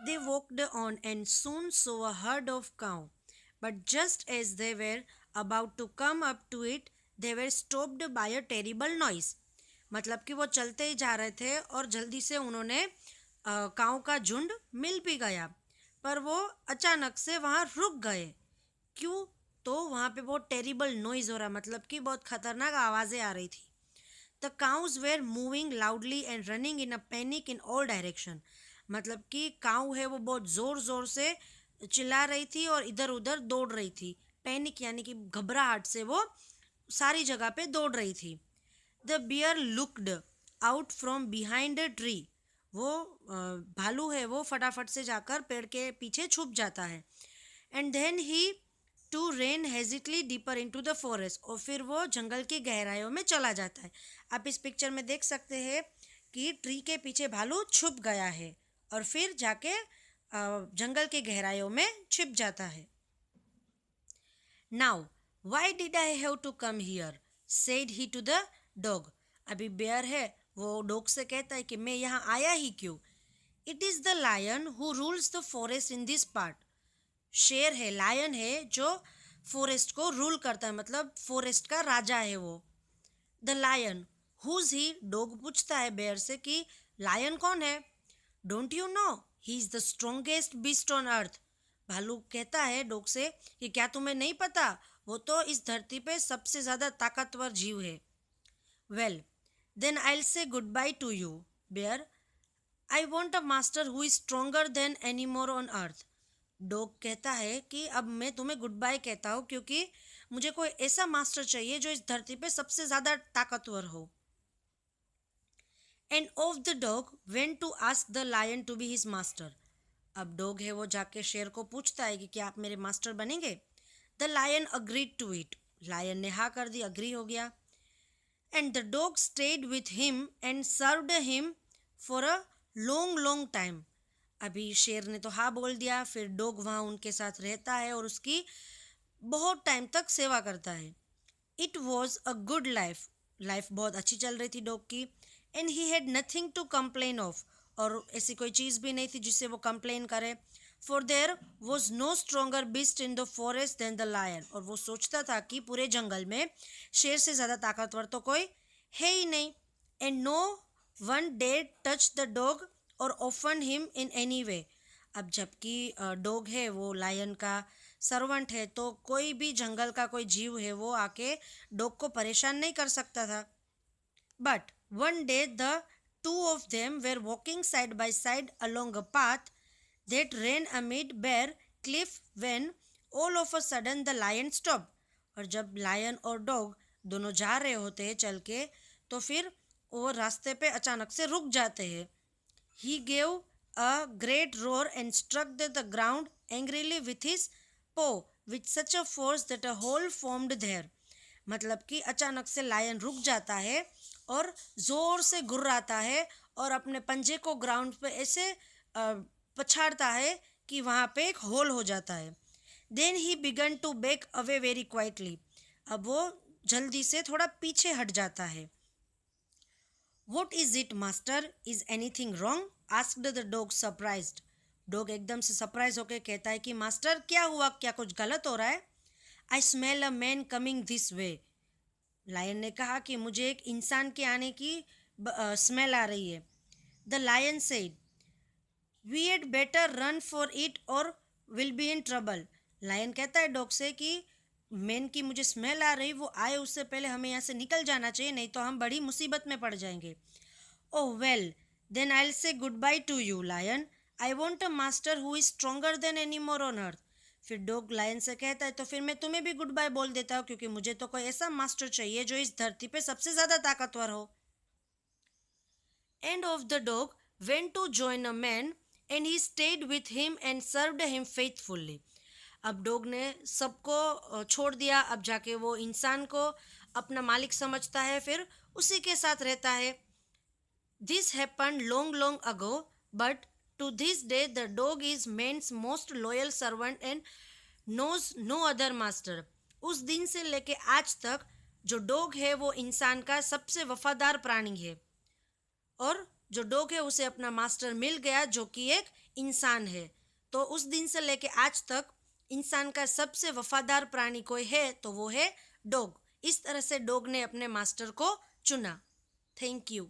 They walked on and soon saw a herd of cow. But just as they were about to come up to it, they were stopped by a terrible noise. मतलब कि वो चलते ही जा रहे थे और जल्दी से उन्होंने काऊ का झुंड मिल भी गया, पर वो अचानक से वहाँ रुक गए। क्यों? तो वहाँ पे बहुत टेरिबल नॉइज़ हो रहा, मतलब कि बहुत खतरनाक आवाज़ें आ रही थी। The cows were moving loudly and running in a panic in all direction. मतलब कि काऊ है वो बहुत ज़ोर ज़ोर से चिल्ला रही थी और इधर उधर दौड़ रही थी। पैनिक यानी कि घबराहट से वो सारी जगह पे दौड़ रही थी। The bear looked out from behind a tree. वो भालू है वो फटाफट से जाकर पेड़ के पीछे छुप जाता है। And then he too ran hesitantly deeper into the forest, और फिर वो जंगल की गहराइयों में चला जाता है। आप इस पिक्चर में देख सकते हैं कि ट्री के पीछे भालू छुप गया है और फिर जाके जंगल की गहराइयों में छिप जाता है। Now why did I have to come here, said he to the dog. अभी बेयर है वो डॉग से कहता है कि मैं यहाँ आया ही क्यों। It is the lion who rules the forest in this part. शेर है, लायन है जो फॉरेस्ट को रूल करता है, मतलब फॉरेस्ट का राजा है वो। The lion who's he, dog पूछता है बेयर से कि लायन कौन है। Don't you know he is the strongest beast on earth. भालू कहता है डॉग से कि क्या तुम्हें नहीं पता, वो तो इस धरती पे सबसे ज़्यादा ताकतवर जीव है। Well then I will say good bye to you bear, I want a master who is stronger than any more on earth. Dog कहता है कि अब मैं तुम्हें गुड बाय कहता हूँ क्योंकि मुझे कोई ऐसा मास्टर चाहिए जो इस धरती पे सबसे ज़्यादा ताकतवर हो। And off the dog went to ask the lion to be his master. अब डॉग है वो जाके शेर को पूछता है कि क्या आप मेरे मास्टर बनेंगे। The lion agreed to it. Lion ने हाँ कर दी, अग्री हो गया। And the dog stayed with him and served him for a long long time. अभी शेर ने तो हाँ बोल दिया, फिर डॉग वहाँ उनके साथ रहता है और उसकी बहुत टाइम तक सेवा करता है। It was a good life, life बहुत अच्छी चल रही थी डॉग की। And he had nothing to complain of, और ऐसी कोई चीज़ भी नहीं थी जिससे वो कंप्लेन करे। For there was no stronger beast in the forest than the lion. और वो सोचता था कि पूरे जंगल में शेर से ज़्यादा ताकतवर तो कोई है ही नहीं। And no one dare touch the dog और offend him in any way. अब जबकि डॉग है वो लायन का सर्वेंट है, तो कोई भी जंगल का कोई जीव है वो आके डॉग को परेशान नहीं कर सकता था। But one day the two of them were walking side by side along a path that ran amid bare cliff when all of a sudden the lion stop. और जब लायन और डॉग दोनों जा रहे होते हैं चल के, तो फिर वो रास्ते पे अचानक से रुक जाते हैं। He gave a great roar and struck the ground angrily with his paw with such a force that a hole formed there. मतलब कि अचानक से लायन रुक जाता है और ज़ोर से गुर्राता है और अपने पंजे को ग्राउंड पे ऐसे पछाड़ता है कि वहाँ पे एक होल हो जाता है। Then he began to back away very quietly. अब वो जल्दी से थोड़ा पीछे हट जाता है। What is it master, is anything wrong, asked the dog surprised. Dog एकदम से सरप्राइज होकर कहता है कि मास्टर क्या हुआ, क्या कुछ गलत हो रहा है। I smell a man coming this way. Lion ने कहा कि मुझे एक इंसान के आने की स्मेल आ रही है। The lion said we'd better run for it और will be in trouble. Lion कहता है डॉग से कि मैन की मुझे स्मेल आ रही, वो आए उससे पहले हमें यहाँ से निकल जाना चाहिए, नहीं तो हम बड़ी मुसीबत में पड़ जाएंगे। Oh well then I will say good bye to you lion, I want a master who is stronger than any more on earth. फिर डॉग लायन से कहता है तो फिर मैं तुम्हें भी गुड बाय बोल देता हूँ क्योंकि मुझे तो कोई ऐसा मास्टर चाहिए जो इस धरती पे सबसे ज़्यादा ताकतवर हो। And off the dog went to join a man and he stayed with him and served him faithfully. अब डॉग ने सबको छोड़ दिया, अब जाके वो इंसान को अपना मालिक समझता है, फिर उसी के साथ रहता है। This happened long long ago but to this day the dog is man's most loyal servant and knows no other master. उस दिन से लेके आज तक जो डॉग है वो इंसान का सबसे वफादार प्राणी है, और जो डॉग है उसे अपना मास्टर मिल गया जो कि एक इंसान है। तो उस दिन से लेके आज तक इंसान का सबसे वफादार प्राणी कोई है तो वो है डॉग। इस तरह से डॉग ने अपने मास्टर को चुना। Thank you.